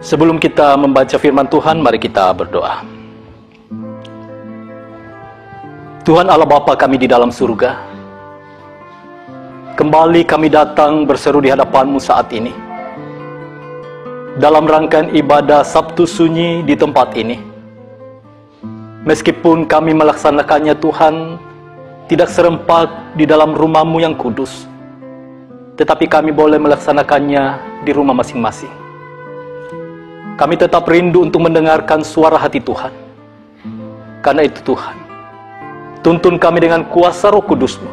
Sebelum kita membaca firman Tuhan, mari kita berdoa. Tuhan Allah Bapa kami di dalam surga, kembali kami datang berseru di hadapan-Mu saat ini, dalam rangkaian ibadah Sabtu Sunyi di tempat ini. Meskipun kami melaksanakannya Tuhan, tidak serempak di dalam rumah-Mu yang kudus, tetapi kami boleh melaksanakannya di rumah masing-masing. Kami tetap rindu untuk mendengarkan suara hati Tuhan. Karena itu Tuhan, tuntun kami dengan kuasa Roh Kudus-Mu,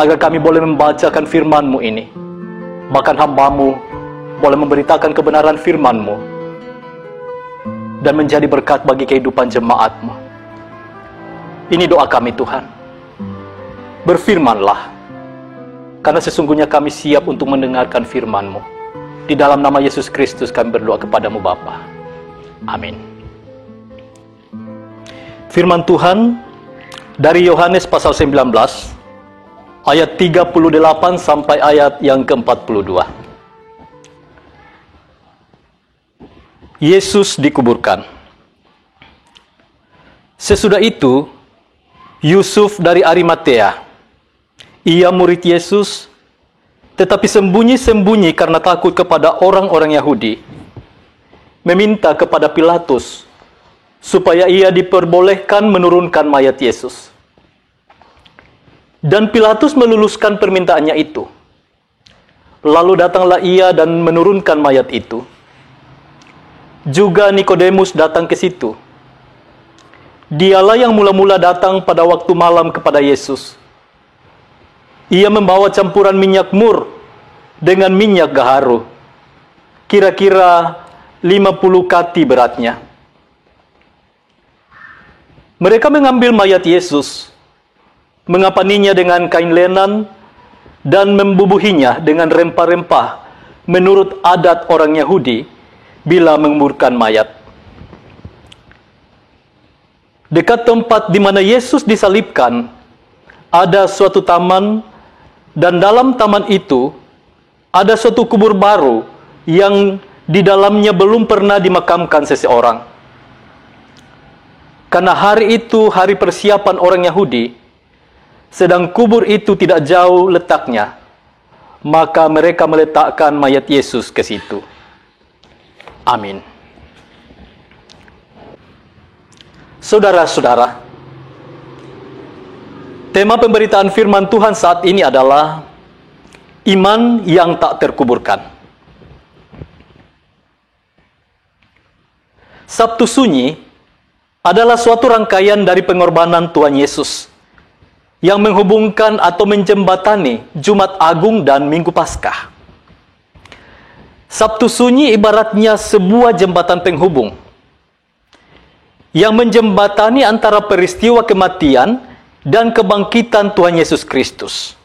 agar kami boleh membacakan firman-Mu ini. Bahkan hamba-Mu boleh memberitakan kebenaran firman-Mu, dan menjadi berkat bagi kehidupan jemaat-Mu. Ini doa kami Tuhan. Berfirmanlah, karena sesungguhnya kami siap untuk mendengarkan firman-Mu. Di dalam nama Yesus Kristus kami berdoa kepadamu Bapa. Amin. Firman Tuhan dari Yohanes pasal 19 ayat 38 sampai ayat yang ke-42. Yesus dikuburkan. Sesudah itu Yusuf dari Arimatea, ia murid Yesus, tetapi sembunyi-sembunyi karena takut kepada orang-orang Yahudi, meminta kepada Pilatus supaya ia diperbolehkan menurunkan mayat Yesus. Dan Pilatus meluluskan permintaannya itu. Lalu datanglah ia dan menurunkan mayat itu. Juga Nikodemus datang ke situ. Dialah yang mula-mula datang pada waktu malam kepada Yesus. Ia membawa campuran minyak mur dengan minyak gaharu, kira-kira 50 kati beratnya. Mereka mengambil mayat Yesus, mengapaninya dengan kain lenan, dan membubuhinya dengan rempah-rempah menurut adat orang Yahudi bila menguburkan mayat. Dekat tempat di mana Yesus disalibkan, ada suatu taman, dan dalam taman itu ada suatu kubur baru yang di dalamnya belum pernah dimakamkan seseorang. Karena hari itu hari persiapan orang Yahudi, sedang kubur itu tidak jauh letaknya, maka mereka meletakkan mayat Yesus ke situ. Amin. Saudara-saudara, tema pemberitaan firman Tuhan saat ini adalah iman yang tak terkuburkan. Sabtu Sunyi adalah suatu rangkaian dari pengorbanan Tuhan Yesus yang menghubungkan atau menjembatani Jumat Agung dan Minggu Paskah. Sabtu Sunyi ibaratnya sebuah jembatan penghubung yang menjembatani antara peristiwa kematian dan kebangkitan Tuhan Yesus Kristus.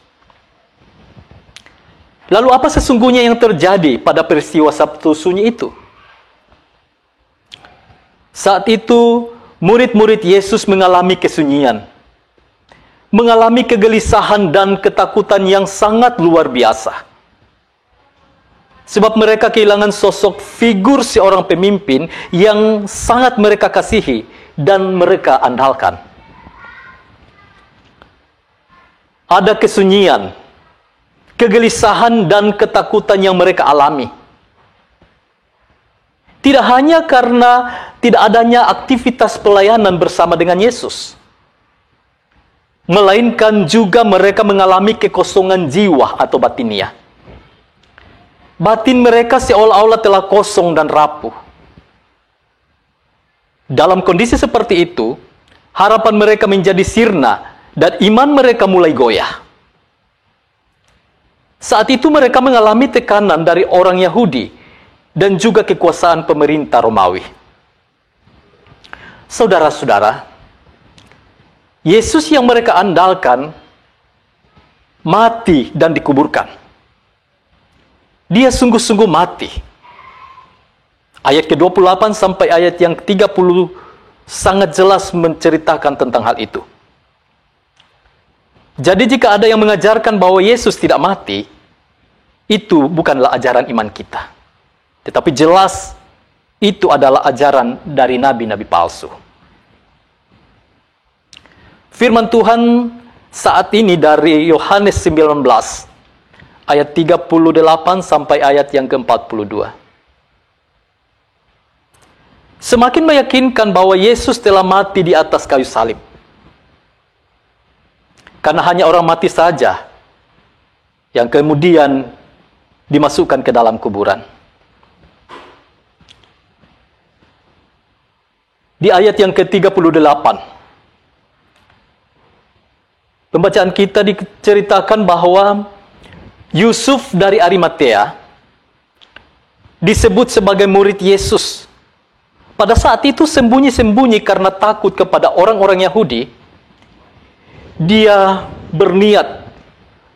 Lalu apa sesungguhnya yang terjadi pada peristiwa Sabtu Sunyi itu? Saat itu, murid-murid Yesus mengalami kesunyian, mengalami kegelisahan dan ketakutan yang sangat luar biasa. Sebab mereka kehilangan sosok figur seorang pemimpin yang sangat mereka kasihi dan mereka andalkan. Ada kesunyian, kegelisahan dan ketakutan yang mereka alami. Tidak hanya karena tidak adanya aktivitas pelayanan bersama dengan Yesus, melainkan juga mereka mengalami kekosongan jiwa atau batiniah. Batin mereka seolah-olah telah kosong dan rapuh. Dalam kondisi seperti itu, harapan mereka menjadi sirna dan iman mereka mulai goyah. Saat itu mereka mengalami tekanan dari orang Yahudi dan juga kekuasaan pemerintah Romawi. Saudara-saudara, Yesus yang mereka andalkan mati dan dikuburkan. Dia sungguh-sungguh mati. Ayat ke-28 sampai ayat yang ke-30 sangat jelas menceritakan tentang hal itu. Jadi jika ada yang mengajarkan bahwa Yesus tidak mati, itu bukanlah ajaran iman kita. Tetapi jelas itu adalah ajaran dari nabi-nabi palsu. Firman Tuhan saat ini dari Yohanes 19 ayat 38 sampai ayat yang ke-42. Semakin meyakinkan bahwa Yesus telah mati di atas kayu salib. Karena hanya orang mati saja yang kemudian dimasukkan ke dalam kuburan. Di ayat yang ke-38, pembacaan kita diceritakan bahwa Yusuf dari Arimatea disebut sebagai murid Yesus. Pada saat itu sembunyi-sembunyi karena takut kepada orang-orang Yahudi, dia berniat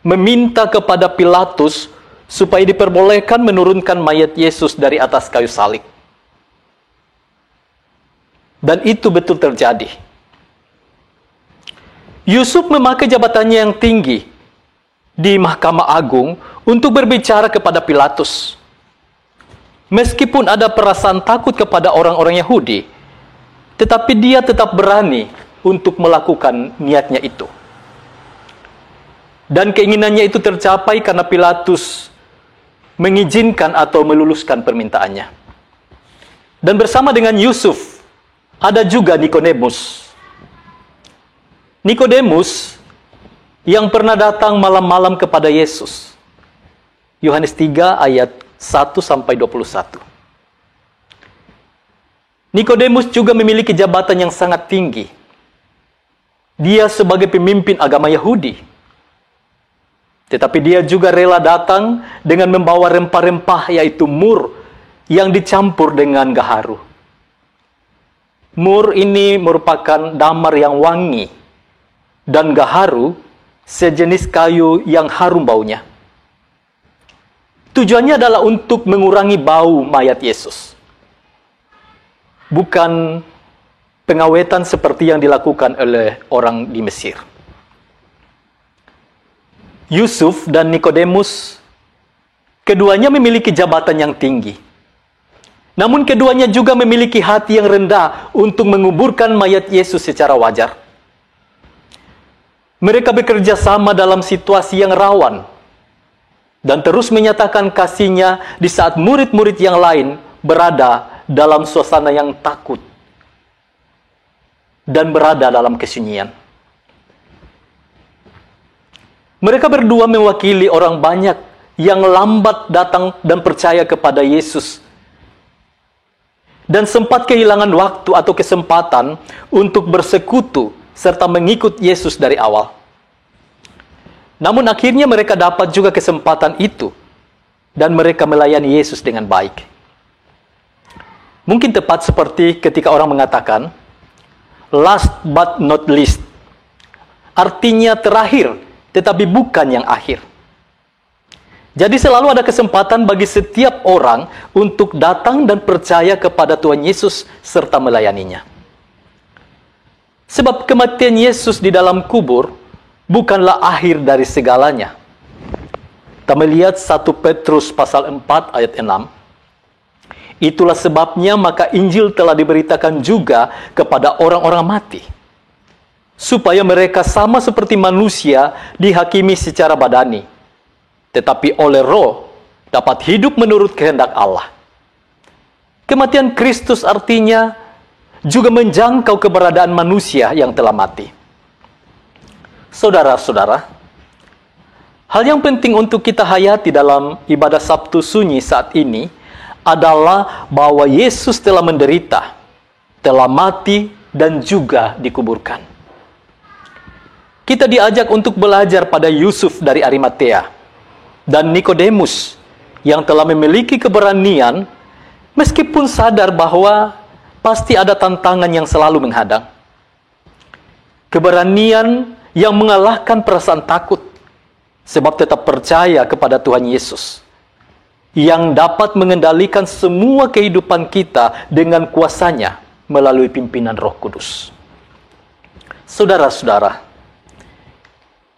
meminta kepada Pilatus supaya diperbolehkan menurunkan mayat Yesus dari atas kayu salib. Dan itu betul terjadi. Yusuf memakai jabatannya yang tinggi di Mahkamah Agung untuk berbicara kepada Pilatus. Meskipun ada perasaan takut kepada orang-orang Yahudi, tetapi dia tetap berani untuk melakukan niatnya itu. Dan keinginannya itu tercapai karena Pilatus mengizinkan atau meluluskan permintaannya. Dan bersama dengan Yusuf, ada juga Nikodemus. Nikodemus yang pernah datang malam-malam kepada Yesus. Yohanes 3 ayat 1 sampai 21. Nikodemus juga memiliki jabatan yang sangat tinggi. Dia sebagai pemimpin agama Yahudi. Tetapi dia juga rela datang dengan membawa rempah-rempah yaitu mur yang dicampur dengan gaharu. Mur ini merupakan damar yang wangi dan gaharu sejenis kayu yang harum baunya. Tujuannya adalah untuk mengurangi bau mayat Yesus. Bukan pengawetan seperti yang dilakukan oleh orang di Mesir. Yusuf dan Nikodemus, keduanya memiliki jabatan yang tinggi. Namun keduanya juga memiliki hati yang rendah untuk menguburkan mayat Yesus secara wajar. Mereka bekerja sama dalam situasi yang rawan dan terus menyatakan kasihnya di saat murid-murid yang lain berada dalam suasana yang takut dan berada dalam kesunyian. Mereka berdua mewakili orang banyak yang lambat datang dan percaya kepada Yesus dan sempat kehilangan waktu atau kesempatan untuk bersekutu serta mengikut Yesus dari awal. Namun akhirnya mereka dapat juga kesempatan itu dan mereka melayani Yesus dengan baik. Mungkin tepat seperti ketika orang mengatakan last but not least. Artinya terakhir, tetapi bukan yang akhir. Jadi selalu ada kesempatan bagi setiap orang untuk datang dan percaya kepada Tuhan Yesus serta melayaninya. Sebab kematian Yesus di dalam kubur bukanlah akhir dari segalanya. Kita melihat 1 Petrus pasal 4 ayat 6. Itulah sebabnya maka Injil telah diberitakan juga kepada orang-orang mati, supaya mereka sama seperti manusia dihakimi secara badani, tetapi oleh Roh dapat hidup menurut kehendak Allah. Kematian Kristus artinya juga menjangkau keberadaan manusia yang telah mati. Saudara-saudara, hal yang penting untuk kita hayati dalam ibadah Sabtu Sunyi saat ini adalah bahwa Yesus telah menderita, telah mati, dan juga dikuburkan. Kita diajak untuk belajar pada Yusuf dari Arimatea dan Nikodemus yang telah memiliki keberanian meskipun sadar bahwa pasti ada tantangan yang selalu menghadang. Keberanian yang mengalahkan perasaan takut sebab tetap percaya kepada Tuhan Yesus yang dapat mengendalikan semua kehidupan kita dengan kuasanya melalui pimpinan Roh Kudus. Saudara-saudara,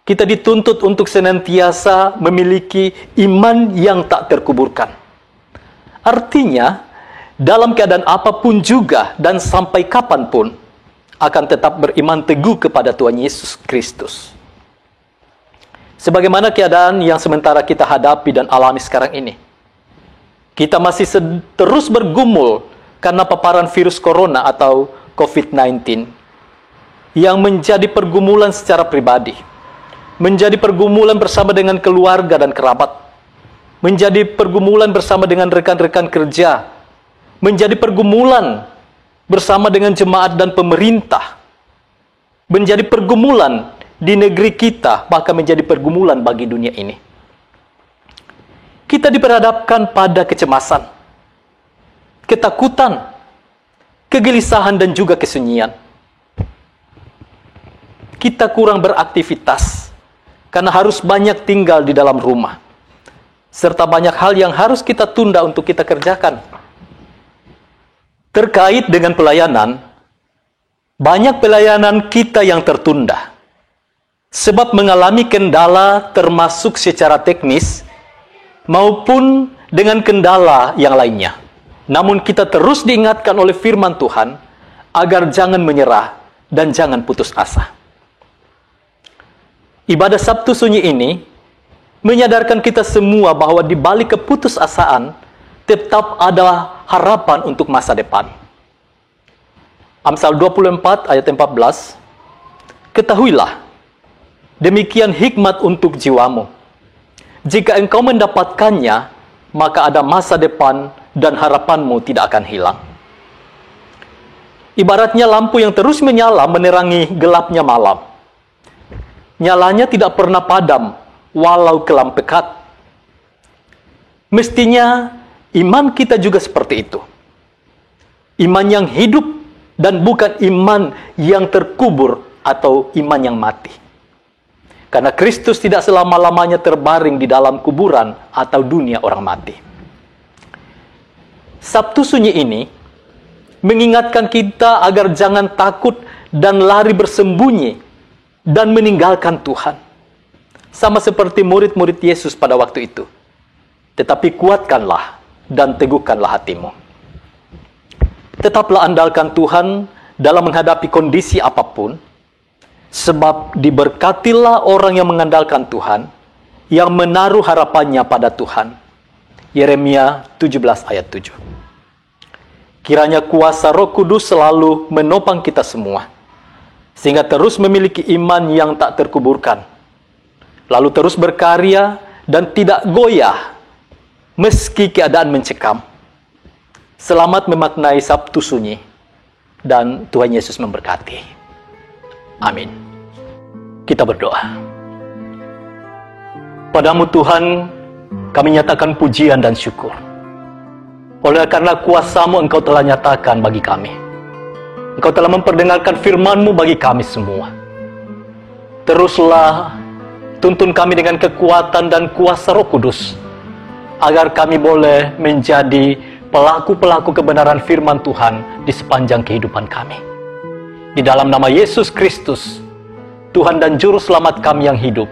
kita dituntut untuk senantiasa memiliki iman yang tak terkuburkan. Artinya, dalam keadaan apapun juga dan sampai kapanpun, akan tetap beriman teguh kepada Tuhan Yesus Kristus. Sebagaimana keadaan yang sementara kita hadapi dan alami sekarang ini. Kita masih terus bergumul karena paparan virus corona atau COVID-19 yang menjadi pergumulan secara pribadi, menjadi pergumulan bersama dengan keluarga dan kerabat, menjadi pergumulan bersama dengan rekan-rekan kerja, menjadi pergumulan bersama dengan jemaat dan pemerintah, menjadi pergumulan di negeri kita, bahkan menjadi pergumulan bagi dunia ini. Kita diperhadapkan pada kecemasan, ketakutan, kegelisahan, dan juga kesunyian. Kita kurang beraktivitas karena harus banyak tinggal di dalam rumah, serta banyak hal yang harus kita tunda untuk kita kerjakan. Terkait dengan pelayanan, banyak pelayanan kita yang tertunda sebab mengalami kendala termasuk secara teknis maupun dengan kendala yang lainnya. Namun kita terus diingatkan oleh firman Tuhan agar jangan menyerah dan jangan putus asa. Ibadah Sabtu Sunyi ini menyadarkan kita semua bahwa di balik keputusasaan tetap ada harapan untuk masa depan. Amsal 24 ayat 14, ketahuilah, demikian hikmat untuk jiwamu. Jika engkau mendapatkannya, maka ada masa depan dan harapanmu tidak akan hilang. Ibaratnya lampu yang terus menyala menerangi gelapnya malam. Nyalanya tidak pernah padam, walau kelam pekat. Mestinya iman kita juga seperti itu. Iman yang hidup dan bukan iman yang terkubur atau iman yang mati. Karena Kristus tidak selama-lamanya terbaring di dalam kuburan atau dunia orang mati. Sabtu Sunyi ini mengingatkan kita agar jangan takut dan lari bersembunyi dan meninggalkan Tuhan. Sama seperti murid-murid Yesus pada waktu itu. Tetapi kuatkanlah dan teguhkanlah hatimu. Tetaplah andalkan Tuhan dalam menghadapi kondisi apapun, sebab diberkatilah orang yang mengandalkan Tuhan, yang menaruh harapannya pada Tuhan. Yeremia 17 ayat 7. Kiranya kuasa Roh Kudus selalu menopang kita semua, sehingga terus memiliki iman yang tak terkuburkan, lalu terus berkarya dan tidak goyah meski keadaan mencekam. Selamat memaknai Sabtu Sunyi, dan Tuhan Yesus memberkati. Amin. Kita berdoa. Padamu Tuhan, kami nyatakan pujian dan syukur. Oleh karena kuasa-Mu Engkau telah nyatakan bagi kami. Engkau telah memperdengarkan firman-Mu bagi kami semua. Teruslah tuntun kami dengan kekuatan dan kuasa Roh Kudus, agar kami boleh menjadi pelaku-pelaku kebenaran firman Tuhan di sepanjang kehidupan kami. Di dalam nama Yesus Kristus, Tuhan dan Juru Selamat kami yang hidup,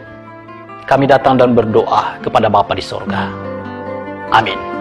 kami datang dan berdoa kepada Bapa di sorga. Amin.